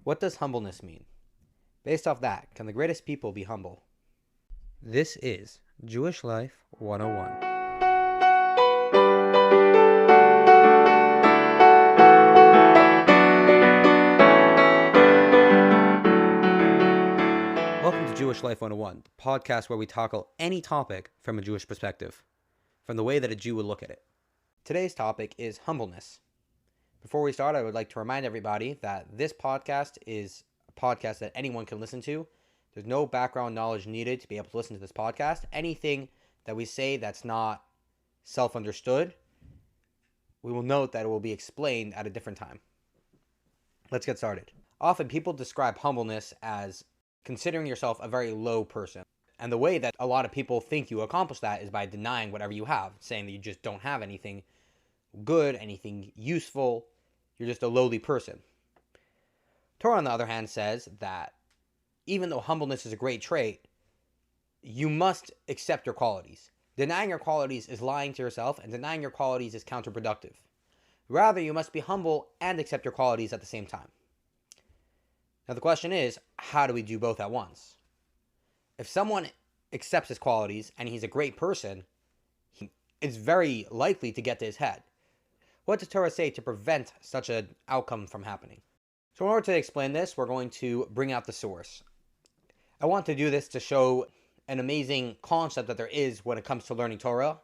What does humbleness mean? Based off that, can the greatest people be humble? This is Jewish Life 101. Welcome to Jewish Life 101, the podcast where we tackle any topic from a Jewish perspective, from the way that a Jew would look at it. Today's topic is humbleness. Before we start, I would like to remind everybody that this podcast is a podcast that anyone can listen to. There's no background knowledge needed to be able to listen to this podcast. Anything that we say that's not self-understood, we will note that it will be explained at a different time. Let's get started. Often people describe humbleness as considering yourself a very low person. And the way that a lot of people think you accomplish that is by denying whatever you have, saying that you just don't have anything good, anything useful. You're just a lowly person. Torah, on the other hand, says that even though humbleness is a great trait, you must accept your qualities. Denying your qualities is lying to yourself, and denying your qualities is counterproductive. Rather, you must be humble and accept your qualities at the same time. Now, the question is, how do we do both at once? If someone accepts his qualities and he's a great person, it's very likely to get to his head. What does Torah say to prevent such an outcome from happening? So in order to explain this, we're going to bring out the source. I want to do this to show an amazing concept that there is when it comes to learning Torah,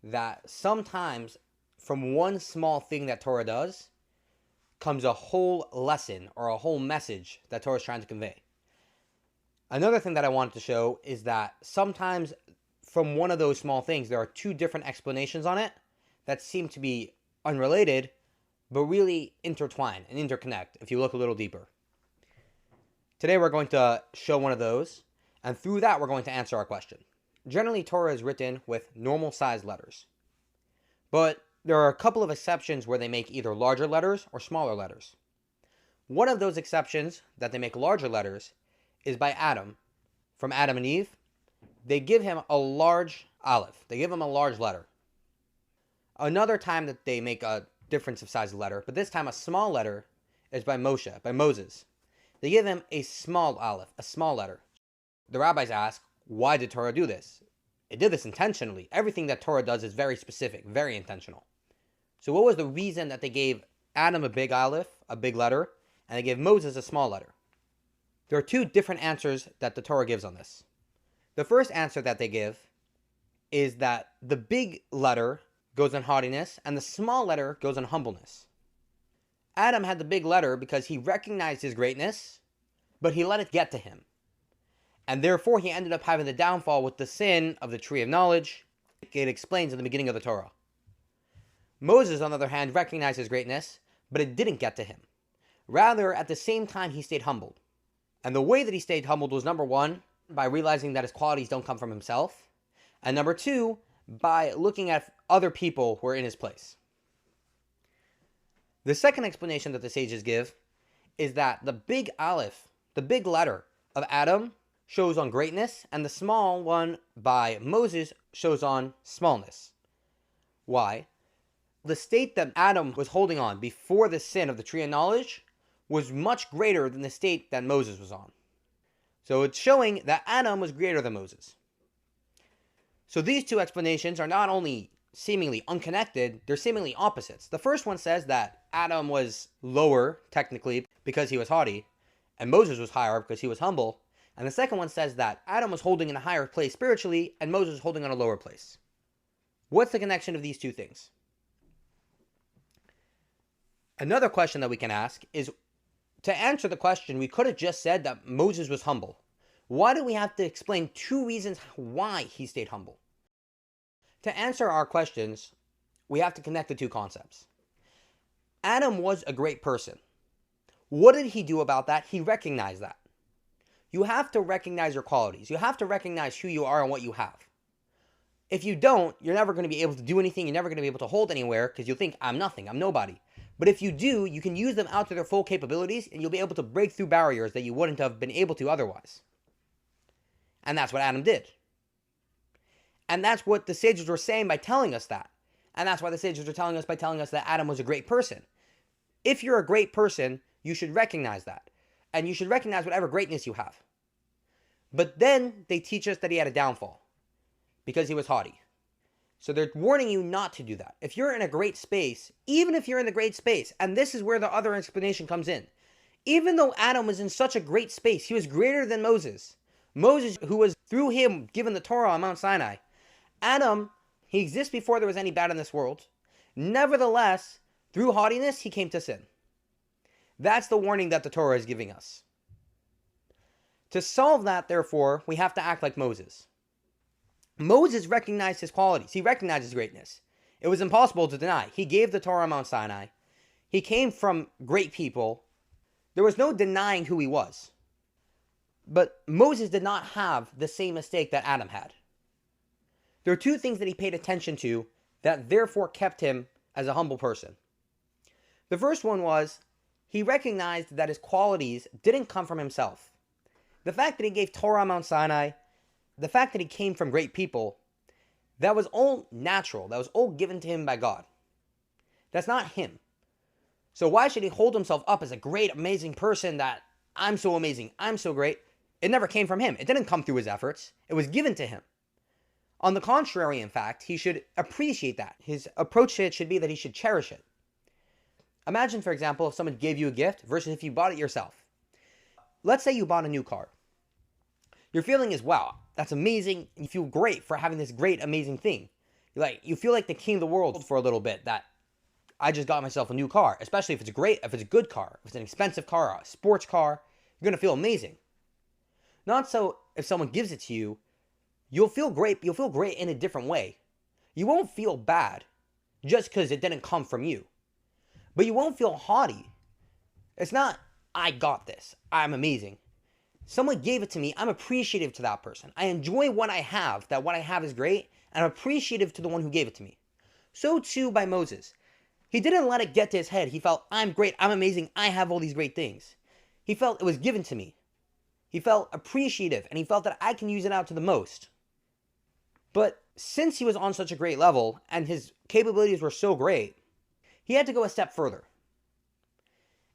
that sometimes from one small thing that Torah does comes a whole lesson or a whole message that Torah is trying to convey. Another thing that I wanted to show is that sometimes from one of those small things, there are two different explanations on it that seem to be unrelated, but really intertwine and interconnect if you look a little deeper. Today we're going to show one of those, and through that we're going to answer our question. Generally, Torah is written with normal sized letters, but there are a couple of exceptions where they make either larger letters or smaller letters. One of those exceptions that they make larger letters is by Adam. From Adam and Eve, they give him a large aleph. They give him a large letter. Another time that they make a difference of size of letter, but this time a small letter, is by Moses. They give him a small aleph, a small letter. The rabbis ask, why did Torah do this? It did this intentionally. Everything that Torah does is very specific, very intentional. So what was the reason that they gave Adam a big aleph, a big letter, and they gave Moses a small letter? There are two different answers that the Torah gives on this. The first answer that they give is that the big letter goes on haughtiness and the small letter goes on humbleness. Adam had the big letter because he recognized his greatness, but he let it get to him. And therefore he ended up having the downfall with the sin of the tree of knowledge. It explains in the beginning of the Torah. Moses, on the other hand, recognized his greatness, but it didn't get to him. Rather, at the same time, he stayed humbled. And the way that he stayed humbled was, number one, by realizing that his qualities don't come from himself. And number two, by looking at other people who are in his place. The second explanation that the sages give is that the big aleph, the big letter of Adam, shows on greatness, and the small one by Moses shows on smallness. Why? The state that Adam was holding on before the sin of the tree of knowledge was much greater than the state that Moses was on. So it's showing that Adam was greater than Moses. So these two explanations are not only seemingly unconnected, they're seemingly opposites. The first one says that Adam was lower, technically, because he was haughty, and Moses was higher because he was humble. And the second one says that Adam was holding in a higher place spiritually, and Moses was holding on a lower place. What's the connection of these two things? Another question that we can ask is, to answer the question, we could have just said that Moses was humble. Why do we have to explain two reasons why he stayed humble? To answer our questions, we have to connect the two concepts. Adam was a great person. What did he do about that? He recognized that. You have to recognize your qualities. You have to recognize who you are and what you have. If you don't, you're never going to be able to do anything. You're never going to be able to hold anywhere because you'll think, I'm nothing, I'm nobody. But if you do, you can use them out to their full capabilities and you'll be able to break through barriers that you wouldn't have been able to otherwise. And that's what Adam did. And that's what the sages were saying by telling us that. And that's why the sages were telling us by telling us that Adam was a great person. If you're a great person, you should recognize that. and you should recognize whatever greatness you have. But then they teach us that he had a downfall because he was haughty. So they're warning you not to do that. If you're in a great space, even if you're in the great space, and this is where the other explanation comes in, even though Adam was in such a great space, he was greater than Moses. Moses, who was through him given the Torah on Mount Sinai. Adam, he exists before there was any bad in this world. Nevertheless, through haughtiness, he came to sin. That's the warning that the Torah is giving us. To solve that, therefore, we have to act like Moses. Moses recognized his qualities. He recognized his greatness. It was impossible to deny. He gave the Torah on Mount Sinai. He came from great people. There was no denying who he was. But Moses did not have the same mistake that Adam had. There are two things that he paid attention to that therefore kept him as a humble person. The first one was he recognized that his qualities didn't come from himself. The fact that he gave Torah on Mount Sinai, the fact that he came from great people, that was all natural. That was all given to him by God. That's not him. So why should he hold himself up as a great, amazing person that I'm so amazing, I'm so great? It never came from him. It didn't come through his efforts. It was given to him. On the contrary, in fact, he should appreciate that. His approach to it should be that he should cherish it. Imagine, for example, if someone gave you a gift versus if you bought it yourself. Let's say you bought a new car. Your feeling is, wow, that's amazing. You feel great for having this great, amazing thing. You feel like the king of the world for a little bit, that I just got myself a new car, especially if it's a good car, if it's an expensive car, a sports car, you're going to feel amazing. Not so if someone gives it to you, you'll feel great in a different way. You won't feel bad just because it didn't come from you. But you won't feel haughty. It's not, I got this, I'm amazing. Someone gave it to me, I'm appreciative to that person. I enjoy what I have, that what I have is great, and I'm appreciative to the one who gave it to me. So too by Moses. He didn't let it get to his head. He felt, I'm great, I'm amazing, I have all these great things. He felt it was given to me. He felt appreciative, and he felt that I can use it out to the most. But since he was on such a great level, and his capabilities were so great, he had to go a step further.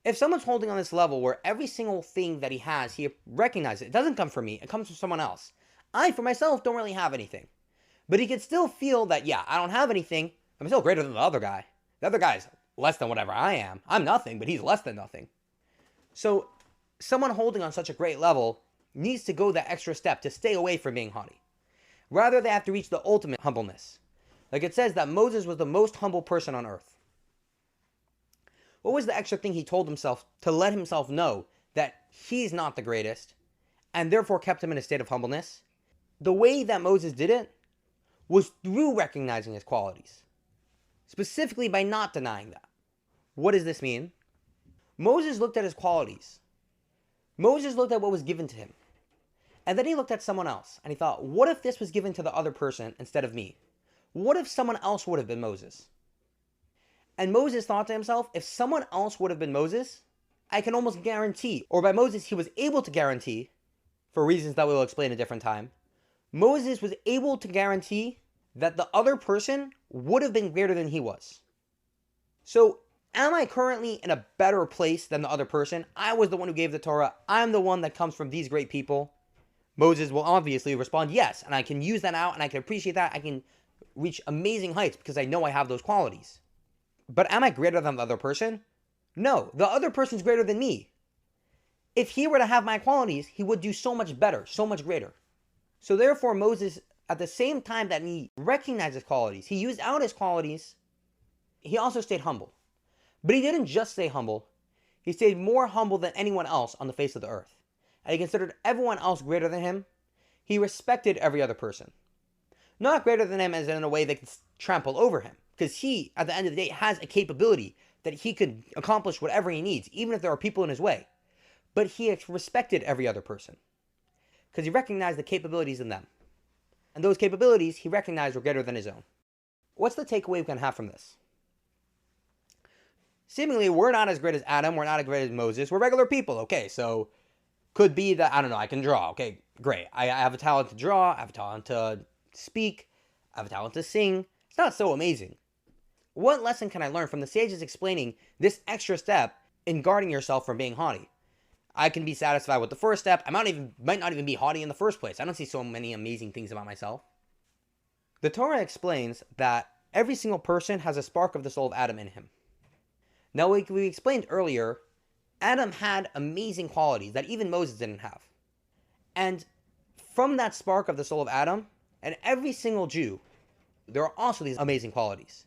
If someone's holding on this level where every single thing that he has, he recognizes it doesn't come from me, it comes from someone else. I, for myself, don't really have anything. But he could still feel that, yeah, I don't have anything, I'm still greater than the other guy. The other guy's less than whatever I am. I'm nothing, but he's less than nothing. So, someone holding on such a great level needs to go that extra step to stay away from being haughty. Rather, they have to reach the ultimate humbleness. Like it says that Moses was the most humble person on earth. What was the extra thing he told himself to let himself know that he's not the greatest, and therefore kept him in a state of humbleness? The way that Moses did it was through recognizing his qualities. Specifically by not denying that. What does this mean? Moses looked at his qualities. Moses looked at what was given to him. And then he looked at someone else, and he thought, what if this was given to the other person instead of me? What if someone else would have been Moses? And Moses thought to himself, if someone else would have been Moses, I can almost guarantee, or by Moses he was able to guarantee, for reasons that we will explain a different time, Moses was able to guarantee that the other person would have been greater than he was. So, am I currently in a better place than the other person? I was the one who gave the Torah. I'm the one that comes from these great people. Moses will obviously respond, yes, and I can use that out, and I can appreciate that. I can reach amazing heights because I know I have those qualities. But am I greater than the other person? No, the other person's greater than me. If he were to have my qualities, he would do so much better, so much greater. So therefore, Moses, at the same time that he recognized his qualities, he used out his qualities, he also stayed humble. But he didn't just stay humble. He stayed more humble than anyone else on the face of the earth. And he considered everyone else greater than him. He respected every other person. Not greater than him as in a way that could trample over him. Because he, at the end of the day, has a capability that he could accomplish whatever he needs, even if there are people in his way. But he respected every other person. Because he recognized the capabilities in them. And those capabilities he recognized were greater than his own. What's the takeaway we can have from this? Seemingly, we're not as great as Adam, we're not as great as Moses, we're regular people, okay, so could be that, I don't know, I can draw, okay, great. I have a talent to draw, I have a talent to speak, I have a talent to sing. It's not so amazing. What lesson can I learn from the sages explaining this extra step in guarding yourself from being haughty? I can be satisfied with the first step. I might not even be haughty in the first place. I don't see so many amazing things about myself. The Torah explains that every single person has a spark of the soul of Adam in him. Now, like we explained earlier, Adam had amazing qualities that even Moses didn't have. And from that spark of the soul of Adam, and every single Jew, there are also these amazing qualities.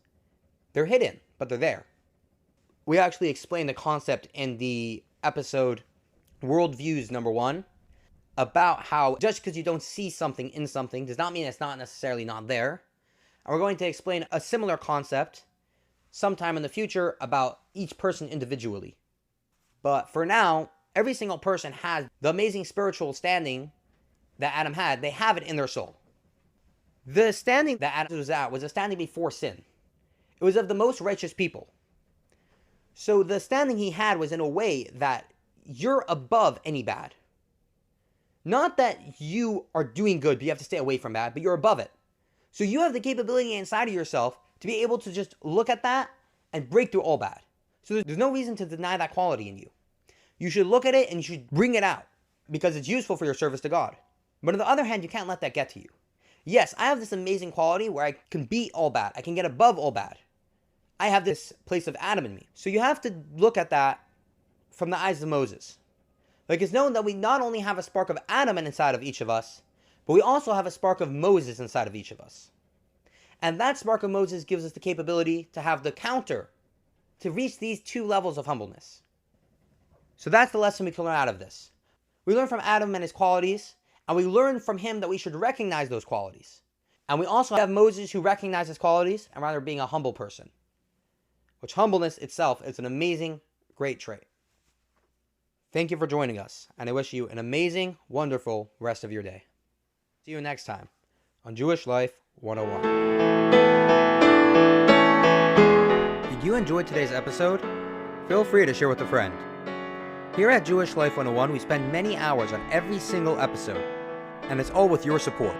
They're hidden, but they're there. We actually explained the concept in the episode Worldviews #1 about how just because you don't see something in something does not mean it's not necessarily not there. And we're going to explain a similar concept sometime in the future about each person individually. But for now, every single person has the amazing spiritual standing that Adam had. They have it in their soul. The standing that Adam was at was a standing before sin. It was of the most righteous people. So the standing he had was in a way that you're above any bad. Not that you are doing good, but you have to stay away from bad, but you're above it. So you have the capability inside of yourself to be able to just look at that and break through all bad. So there's no reason to deny that quality in you. You should look at it and you should bring it out because it's useful for your service to God. But on the other hand, you can't let that get to you. Yes, I have this amazing quality where I can beat all bad. I can get above all bad. I have this place of Adam in me. So you have to look at that from the eyes of Moses. Like it's known that we not only have a spark of Adam inside of each of us, but we also have a spark of Moses inside of each of us. And that spark of Moses gives us the capability to have the counter to reach these two levels of humbleness. So that's the lesson we can learn out of this. We learn from Adam and his qualities, and we learn from him that we should recognize those qualities. And we also have Moses who recognizes qualities and rather being a humble person, which humbleness itself is an amazing, great trait. Thank you for joining us, and I wish you an amazing, wonderful rest of your day. See you next time on Jewish Life 101. Did you enjoy today's episode? Feel free to share with a friend. Here at Jewish Life 101, we spend many hours on every single episode, and it's all with your support.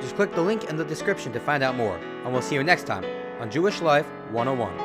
Just click the link in the description to find out more, and we'll see you next time on Jewish Life 101.